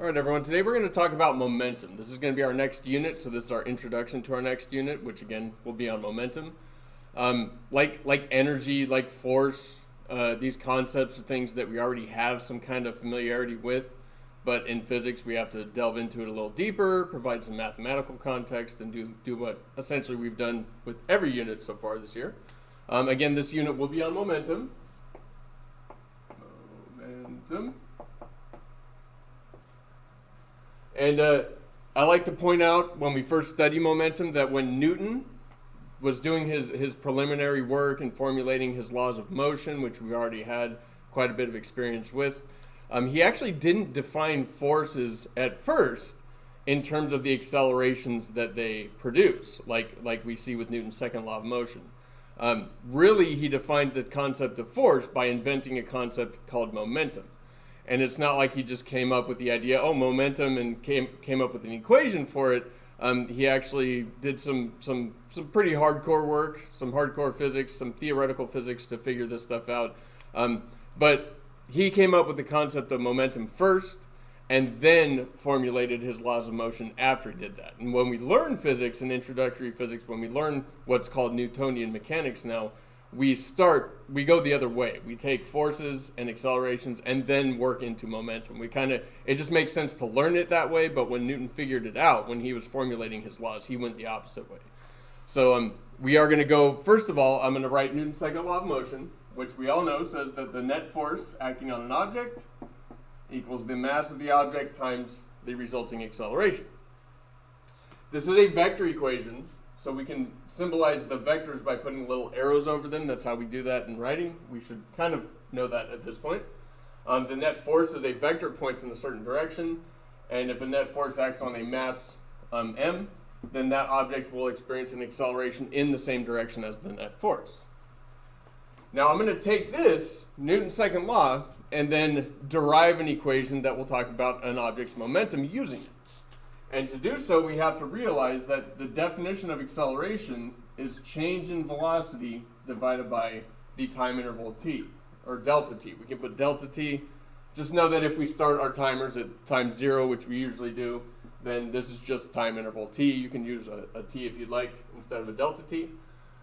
All right, everyone. Today we're going to talk about momentum. This is going to be our next unit, so this is our introduction to our next unit, which again will be on momentum. Like energy, like force, these concepts are things that we already have some kind of familiarity with, but in physics we have to delve into it a little deeper, provide some mathematical context, and do what essentially we've done with every unit so far this year. Again, this unit will be on momentum. And I like to point out when we first study momentum that when Newton was doing his preliminary work and formulating his laws of motion, which we already had quite a bit of experience with, he actually didn't define forces at first in terms of the accelerations that they produce, like we see with Newton's second law of motion. Really, he defined the concept of force by inventing a concept called momentum. And it's not like he just came up with the idea, momentum, and came up with an equation for it. He actually did some pretty hardcore work, some hardcore physics, some theoretical physics to figure this stuff out. But he came up with the concept of momentum first, and then formulated his laws of motion after he did that. And when we learn physics and introductory physics, when we learn what's called Newtonian mechanics now, we go the other way. We take forces and accelerations and then work into momentum. It just makes sense to learn it that way, but when Newton figured it out, when he was formulating his laws, he went the opposite way. So we are going to go, first of all, I'm going to write Newton's second law of motion, which we all know says that the net force acting on an object equals the mass of the object times the resulting acceleration. This is a vector equation. So we can symbolize the vectors by putting little arrows over them. That's how we do that in writing. We should kind of know that at this point. The net force is a vector points in a certain direction. And if a net force acts on a mass m, then that object will experience an acceleration in the same direction as the net force. Now I'm going to take this, Newton's second law, and then derive an equation that will talk about an object's momentum using it. And to do so, we have to realize that the definition of acceleration is change in velocity divided by the time interval t, or delta t. We can put delta t. Just know that if we start our timers at time 0, which we usually do, then this is just time interval t. You can use a t if you'd like instead of a delta t.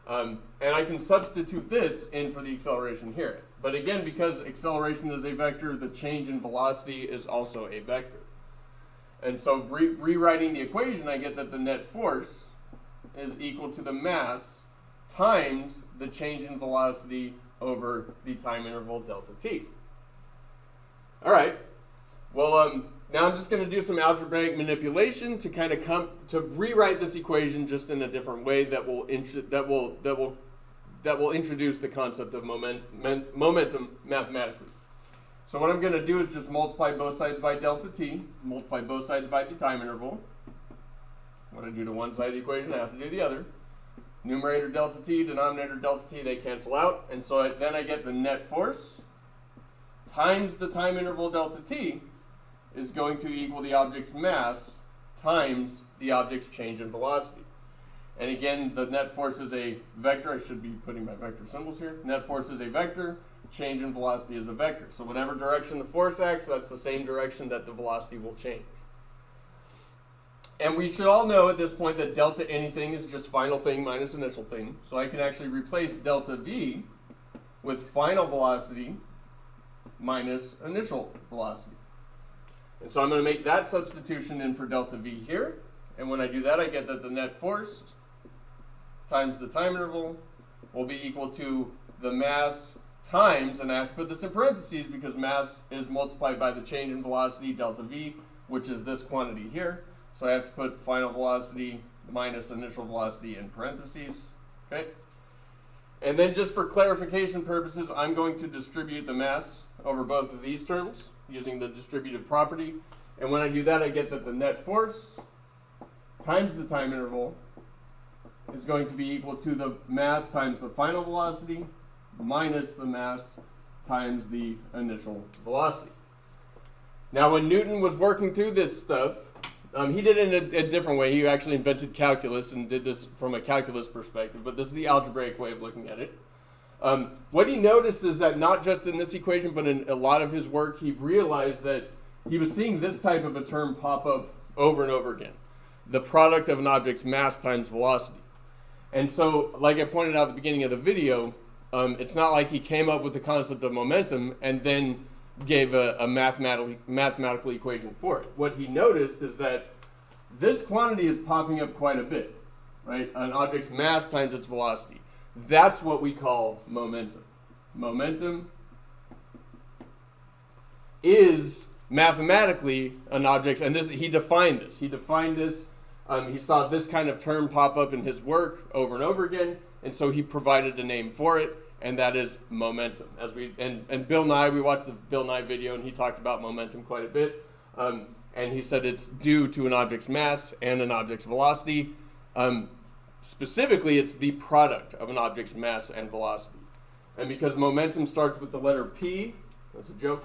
And I can substitute this in for the acceleration here. But again, because acceleration is a vector, the change in velocity is also a vector. And so rewriting the equation, I get that the net force is equal to the mass times the change in velocity over the time interval delta t. All right. Well, now I'm just going to do some algebraic manipulation to kind of to rewrite this equation just in a different way that will introduce the concept of momentum mathematically. So what I'm going to do is just multiply both sides by delta t, multiply both sides by the time interval. What I do to one side of the equation, I have to do the other. Numerator delta t, denominator delta t, they cancel out. And so then I get the net force times the time interval delta t is going to equal the object's mass times the object's change in velocity. And again, the net force is a vector. I should be putting my vector symbols here. Net force is a vector. Change in velocity is a vector. So whatever direction the force acts, that's the same direction that the velocity will change. And we should all know at this point that delta anything is just final thing minus initial thing. So I can actually replace delta v with final velocity minus initial velocity. And so I'm going to make that substitution in for delta v here. And when I do that, I get that the net force times the time interval will be equal to the mass times, and I have to put this in parentheses because mass is multiplied by the change in velocity, delta v, which is this quantity here. So I have to put final velocity minus initial velocity in parentheses. Okay? And then just for clarification purposes, I'm going to distribute the mass over both of these terms using the distributive property. And when I do that, I get that the net force times the time interval is going to be equal to the mass times the final velocity minus the mass times the initial velocity. Now, when Newton was working through this stuff, he did it in a different way. He actually invented calculus and did this from a calculus perspective, but this is the algebraic way of looking at it. What he noticed is that not just in this equation, but in a lot of his work, he realized that he was seeing this type of a term pop up over and over again. The product of an object's mass times velocity. And so, like I pointed out at the beginning of the video, it's not like he came up with the concept of momentum and then gave a mathematical equation for it. What he noticed is that this quantity is popping up quite a bit, right? An object's mass times its velocity. That's what we call momentum. Momentum is mathematically an object's, and this he defined this. He saw this kind of term pop up in his work over and over again, and so he provided a name for it, and that is momentum. And Bill Nye, we watched the Bill Nye video, and he talked about momentum quite a bit, and he said it's due to an object's mass and an object's velocity. Specifically, it's the product of an object's mass and velocity. And because momentum starts with the letter P, that's a joke,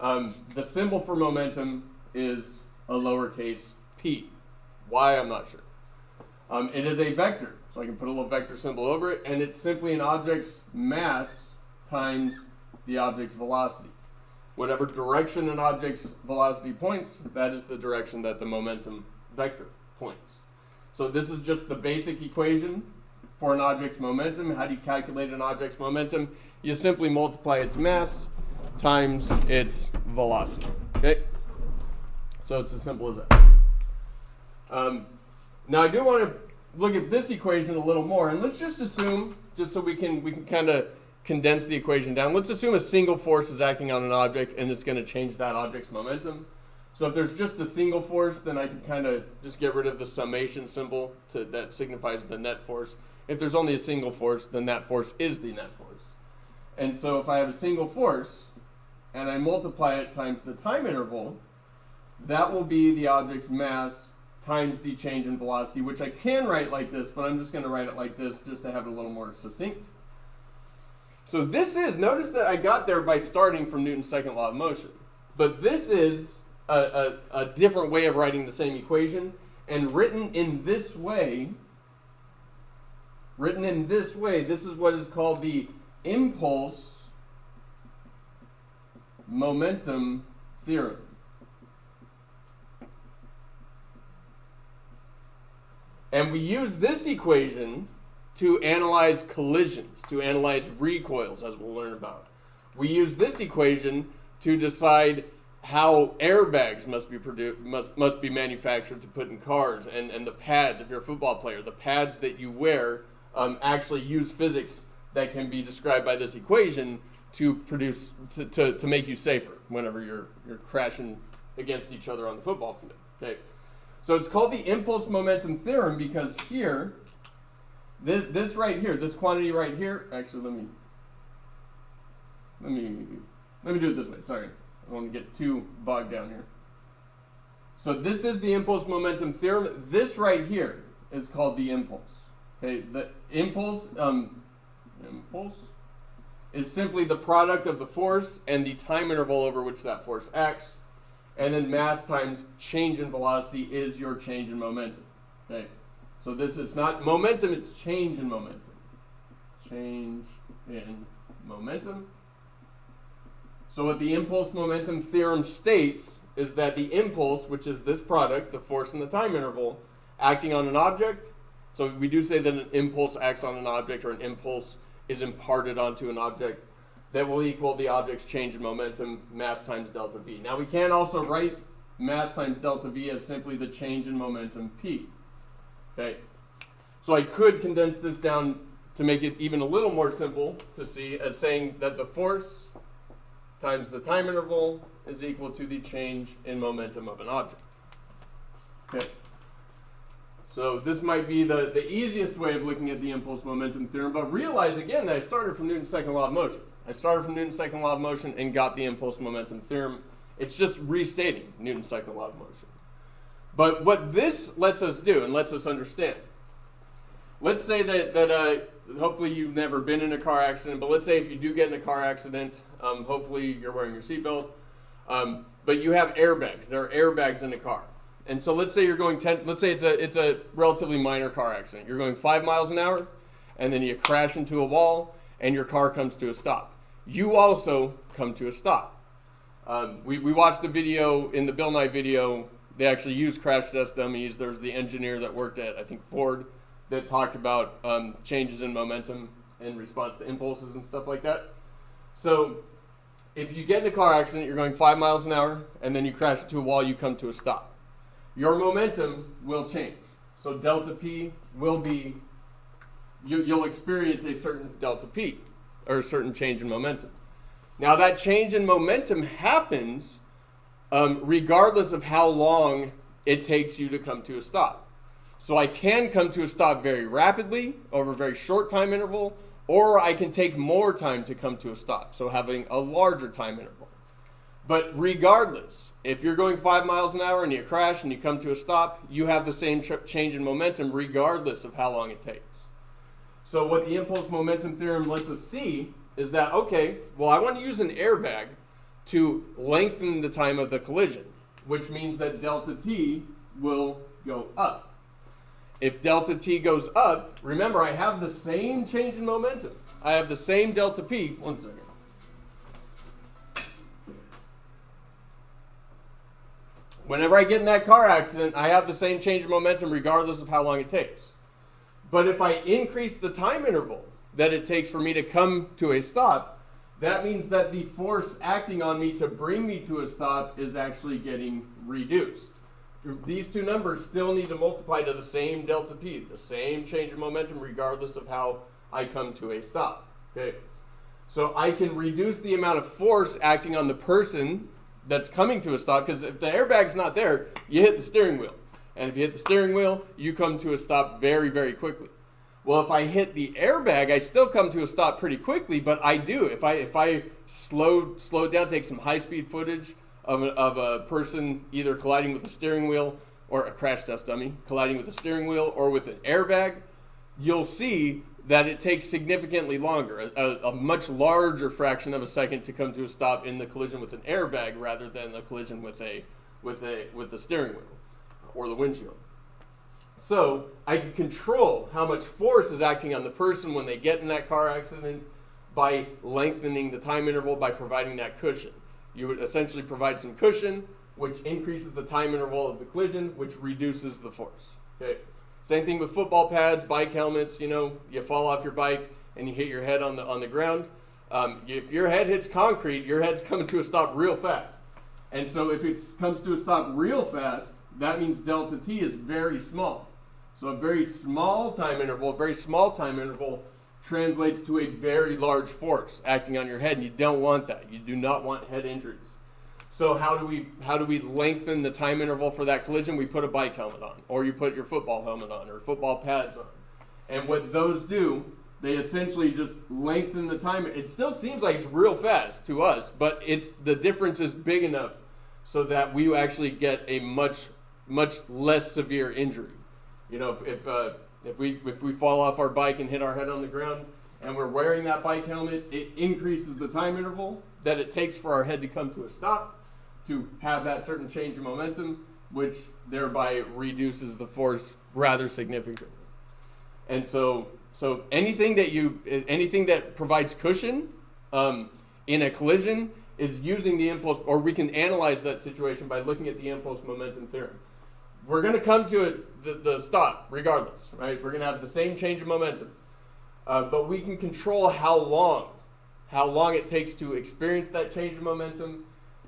the symbol for momentum is a lowercase p. Why, I'm not sure. It is a vector, so I can put a little vector symbol over it, and it's simply an object's mass times the object's velocity. Whatever direction an object's velocity points, that is the direction that the momentum vector points. So this is just the basic equation for an object's momentum. How do you calculate an object's momentum? You simply multiply its mass times its velocity. Okay? So it's as simple as that. Now I do want to look at this equation a little more, and let's just assume, just so we can kind of condense the equation down, let's assume a single force is acting on an object and it's going to change that object's momentum. So if there's just a single force, then I can kind of just get rid of the summation symbol that signifies the net force. If there's only a single force, then that force is the net force. And so if I have a single force and I multiply it times the time interval, that will be the object's mass times the change in velocity, which I can write like this, but I'm just going to write it like this just to have it a little more succinct. So this is, notice that I got there by starting from Newton's second law of motion. But this is a different way of writing the same equation, and written in this way, this is what is called the impulse momentum theorem. And we use this equation to analyze collisions, to analyze recoils, as we'll learn about. We use this equation to decide how airbags must be manufactured to put in cars, and the pads, if you're a football player, the pads that you wear actually use physics that can be described by this equation to produce to make you safer whenever you're crashing against each other on the football field. Okay, so it's called the impulse momentum theorem because here, this right here, this quantity right here. Actually, let me do it this way. Sorry, I don't want to get too bogged down here. So this is the impulse momentum theorem. This right here is called the impulse. Okay, the impulse is simply the product of the force and the time interval over which that force acts, and then mass times change in velocity is your change in momentum. Okay, so this is not momentum; it's change in momentum. Change in momentum. So what the impulse momentum theorem states is that the impulse, which is this product, the force and the time interval, acting on an object. So we do say that an impulse acts on an object, or an impulse is imparted onto an object, that will equal the object's change in momentum, mass times delta v. Now we can also write mass times delta v as simply the change in momentum p. Okay, so I could condense this down to make it even a little more simple to see as saying that the force times the time interval is equal to the change in momentum of an object. Okay. So this might be the easiest way of looking at the impulse momentum theorem, but realize again that I started from Newton's second law of motion. I started from Newton's second law of motion and got the impulse momentum theorem. It's just restating Newton's second law of motion. But what this lets us do and lets us understand, let's say that hopefully you've never been in a car accident, but let's say if you do get in a car accident, hopefully you're wearing your seatbelt, but you have airbags. There are airbags in the car. And so let's say you're going let's say it's a relatively minor car accident. You're going 5 miles an hour, and then you crash into a wall, and your car comes to a stop. You also come to a stop. We watched the video, in the Bill Nye video, they actually used crash test dummies. There's the engineer that worked at, I think, Ford, that talked about changes in momentum in response to impulses and stuff like that. So if you get in a car accident, you're going 5 miles an hour, and then you crash into a wall, you come to a stop. Your momentum will change. So delta P will be, you'll experience a certain delta P, or a certain change in momentum. Now that change in momentum happens regardless of how long it takes you to come to a stop. So I can come to a stop very rapidly over a very short time interval, or I can take more time to come to a stop, so having a larger time interval. But regardless, if you're going 5 miles an hour and you crash and you come to a stop, you have the same change in momentum regardless of how long it takes. So what the impulse momentum theorem lets us see is that, okay, well, I want to use an airbag to lengthen the time of the collision, which means that delta T will go up. If delta T goes up, remember, I have the same change in momentum. I have the same delta P. One second. Whenever I get in that car accident, I have the same change in momentum regardless of how long it takes. But if I increase the time interval that it takes for me to come to a stop, that means that the force acting on me to bring me to a stop is actually getting reduced. These two numbers still need to multiply to the same delta P, the same change in momentum regardless of how I come to a stop. Okay, so I can reduce the amount of force acting on the person that's coming to a stop, because if the airbag's not there, you hit the steering wheel. And if you hit the steering wheel, you come to a stop very, very quickly. Well, if I hit the airbag, I still come to a stop pretty quickly, but I do. If I slow it down, take some high-speed footage of a person either colliding with the steering wheel, or a crash test dummy, colliding with the steering wheel or with an airbag, you'll see that it takes significantly longer, a much larger fraction of a second to come to a stop in the collision with an airbag rather than the collision with the steering wheel or the windshield. So I can control how much force is acting on the person when they get in that car accident by lengthening the time interval, by providing that cushion. You would essentially provide some cushion, which increases the time interval of the collision, which reduces the force. Okay. Same thing with football pads, bike helmets. You fall off your bike and you hit your head on the ground. If your head hits concrete, your head's coming to a stop real fast. And so if it comes to a stop real fast, that means delta T is very small. So a very small time interval translates to a very large force acting on your head, and you don't want that. You do not want head injuries. So how do we lengthen the time interval for that collision? We put a bike helmet on, or you put your football helmet on, or football pads on. And what those do, they essentially just lengthen the time. It still seems like it's real fast to us, but the difference is big enough so that we actually get a much less severe injury. If we fall off our bike and hit our head on the ground and we're wearing that bike helmet, it increases the time interval that it takes for our head to come to a stop, to have that certain change in momentum, which thereby reduces the force rather significantly. And so anything that provides cushion in a collision is using the impulse, or we can analyze that situation by looking at the impulse momentum theorem. We're going to come to the stop regardless, right? We're going to have the same change in momentum, but we can control how long it takes to experience that change in momentum.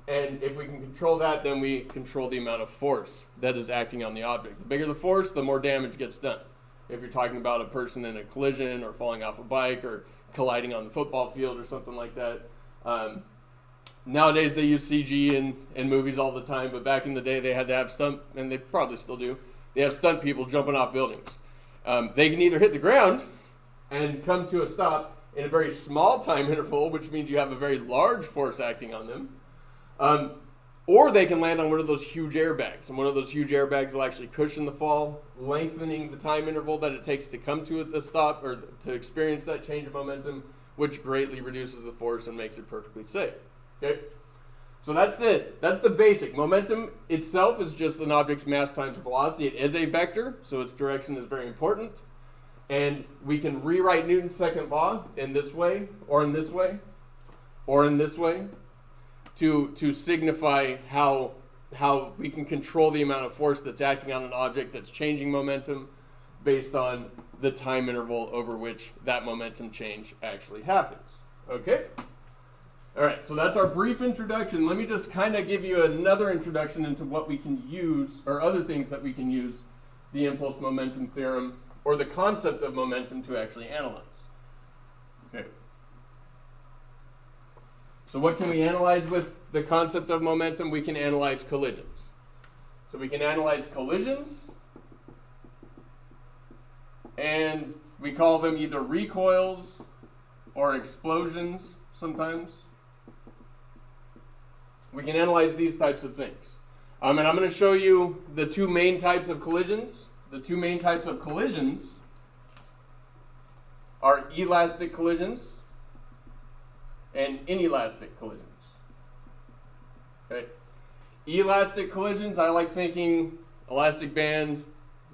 And if we can control that, then we control the amount of force that is acting on the object. The bigger the force, the more damage gets done. If you're talking about a person in a collision or falling off a bike or colliding on the football field or something like that. Nowadays they use CG in movies all the time, but back in the day they had to have stunt, and they probably still do, they have stunt people jumping off buildings. They can either hit the ground and come to a stop in a very small time interval, which means you have a very large force acting on them, or they can land on one of those huge airbags, and one of those huge airbags will actually cushion the fall, lengthening the time interval that it takes to come to the stop or to experience that change of momentum, which greatly reduces the force and makes it perfectly safe. Okay, so that's the basic. Momentum itself is just an object's mass times velocity. It is a vector, so its direction is very important. And we can rewrite Newton's second law in this way, or in this way, or in this way. to signify how we can control the amount of force that's acting on an object that's changing momentum based on the time interval over which that momentum change actually happens. Okay? All right, so that's our brief introduction. Let me just kind of give you another introduction into what we can use, or other things that we can use the impulse momentum theorem or the concept of momentum to actually analyze. Okay. So what can we analyze with the concept of momentum? We can analyze collisions. So we can analyze collisions, and we call them either recoils or explosions sometimes. We can analyze these types of things. And I'm going to show you the two main types of collisions. The two main types of collisions are elastic collisions and inelastic collisions. Okay. Elastic collisions, I like thinking elastic band,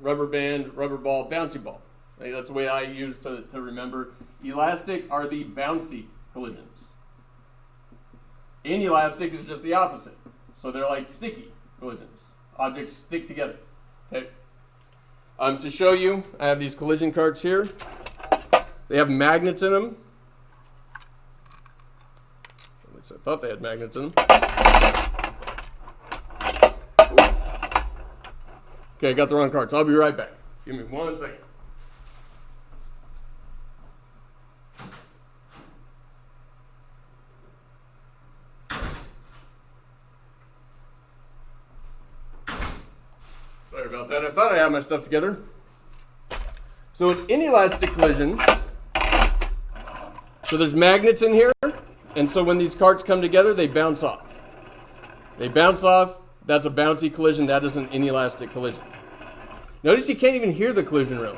rubber ball, bouncy ball. That's the way I use to remember. Elastic are the bouncy collisions. Inelastic is just the opposite. So they're like sticky collisions. Objects stick together. Okay. To show you, I have these collision carts here. They have magnets in them. At least I thought they had magnets in them. Okay, I got the wrong carts. I'll be right back. Give me 1 second. Sorry about that. I thought I had my stuff together. So an inelastic collision, so there's magnets in here, and so when these carts come together, they bounce off. They bounce off. That's a bouncy collision. That is an inelastic collision. Notice you can't even hear the collision really,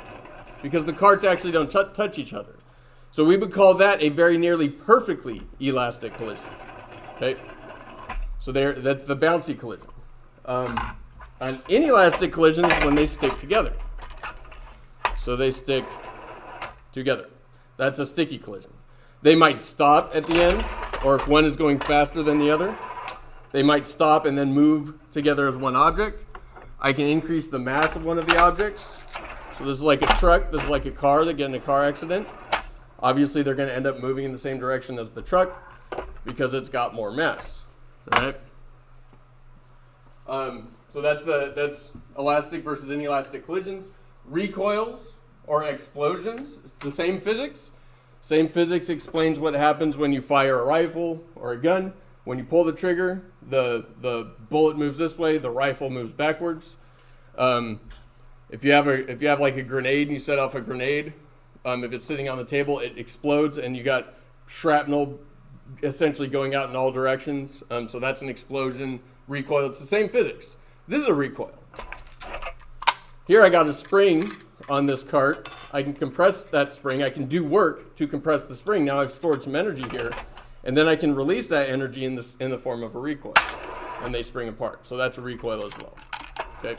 because the carts actually don't touch each other. So we would call that a very nearly perfectly elastic collision. Okay, so that's the bouncy collision. An inelastic collision is when they stick together. So they stick together. That's a sticky collision. They might stop at the end, or if one is going faster than the other, they might stop and then move together as one object. I can increase the mass of one of the objects. So this is like a truck, this is like a car that get in a car accident. Obviously they're going to end up moving in the same direction as the truck because it's got more mass. All right? So that's elastic versus inelastic collisions. Recoils or explosions, it's the same physics. Same physics explains what happens when you fire a rifle or a gun. When you pull the trigger, the bullet moves this way, the rifle moves backwards. If you have like a grenade and you set off a grenade, if it's sitting on the table, it explodes and you got shrapnel essentially going out in all directions. So that's an explosion. Recoil, it's the same physics. This is a recoil. Here I got a spring on this cart. I can compress that spring. I can do work to compress the spring. Now I've stored some energy here, and then I can release that energy in the form of a recoil, and they spring apart. So that's a recoil as well. Okay.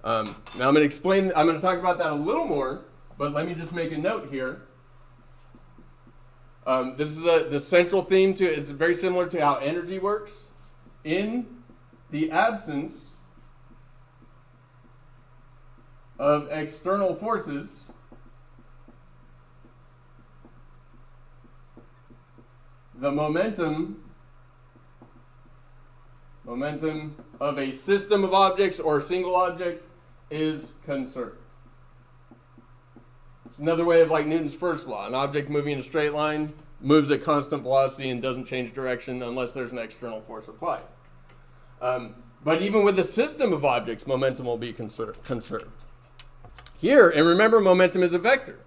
Now I'm going to talk about that a little more, but let me just make a note here. This is the central theme to it. It's very similar to how energy works. In the absence of external forces, the momentum of a system of objects or a single object is conserved. It's another way of like Newton's first law. An object moving in a straight line moves at constant velocity and doesn't change direction unless there's an external force applied. But even with a system of objects, momentum will be conserved. Here, and remember, momentum is a vector.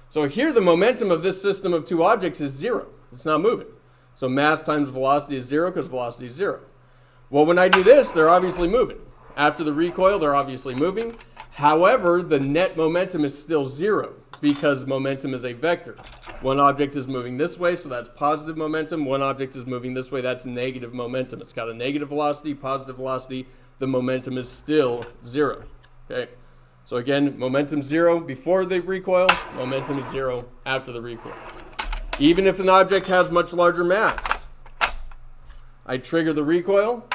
So here, the momentum of this system of two objects is zero. It's not moving. So mass times velocity is zero because velocity is zero. Well, when I do this, they're obviously moving. After the recoil, they're obviously moving. However, the net momentum is still zero because momentum is a vector. One object is moving this way, so that's positive momentum. One object is moving this way, that's negative momentum. It's got a negative velocity, positive velocity. The momentum is still zero. Okay. So again, momentum zero before the recoil, momentum is zero after the recoil. Even if an object has much larger mass. I trigger the recoil.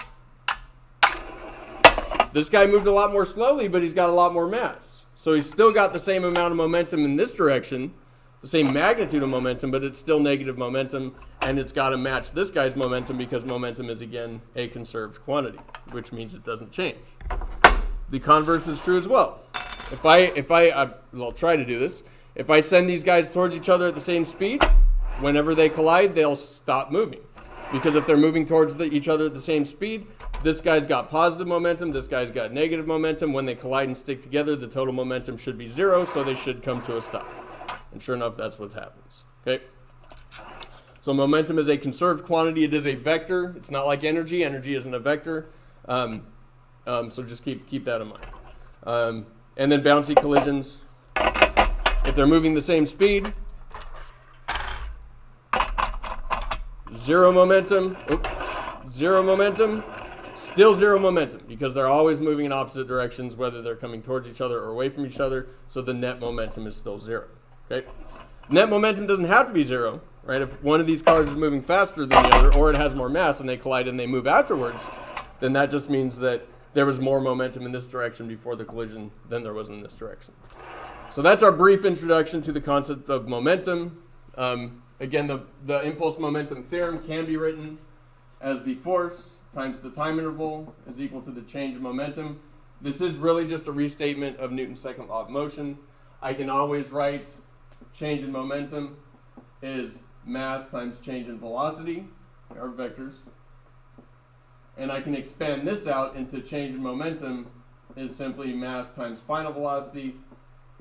This guy moved a lot more slowly, but he's got a lot more mass. So he's still got the same amount of momentum in this direction, the same magnitude of momentum, but it's still negative momentum, and it's got to match this guy's momentum because momentum is, again, a conserved quantity, which means it doesn't change. The converse is true as well. I'll try to do this. If I send these guys towards each other at the same speed, whenever they collide, they'll stop moving. Because if they're moving towards each other at the same speed, this guy's got positive momentum, this guy's got negative momentum. When they collide and stick together, the total momentum should be 0, so they should come to a stop. And sure enough, that's what happens. Okay? So momentum is a conserved quantity. It is a vector. It's not like energy. Energy isn't a vector. So just keep that in mind. And then bouncy collisions. If they're moving the same speed, 0 momentum, still 0 momentum, because they're always moving in opposite directions, whether they're coming towards each other or away from each other, so the net momentum is still 0. Okay? Net momentum doesn't have to be 0, right? If one of these cars is moving faster than the other, or it has more mass and they collide and they move afterwards, then that just means that there was more momentum in this direction before the collision than there was in this direction. So that's our brief introduction to the concept of momentum. Again, the impulse momentum theorem can be written as the force times the time interval is equal to the change in momentum. This is really just a restatement of Newton's second law of motion. I can always write change in momentum is mass times change in velocity, our vectors. And I can expand this out into change in momentum is simply mass times final velocity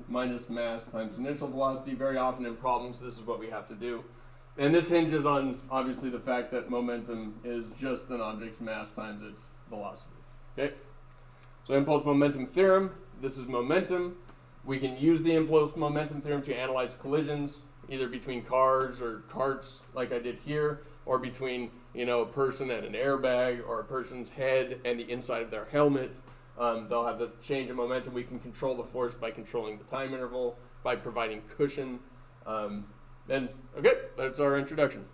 minus mass times initial velocity. Very often in problems, this is what we have to do. And this hinges on, obviously, the fact that momentum is just an object's mass times its velocity. Okay? So impulse momentum theorem, this is momentum. We can use the impulse momentum theorem to analyze collisions, either between cars or carts, like I did here, or between, a person and an airbag, or a person's head and the inside of their helmet. They'll have the change in momentum. We can control the force by controlling the time interval, by providing cushion. And okay, that's our introduction.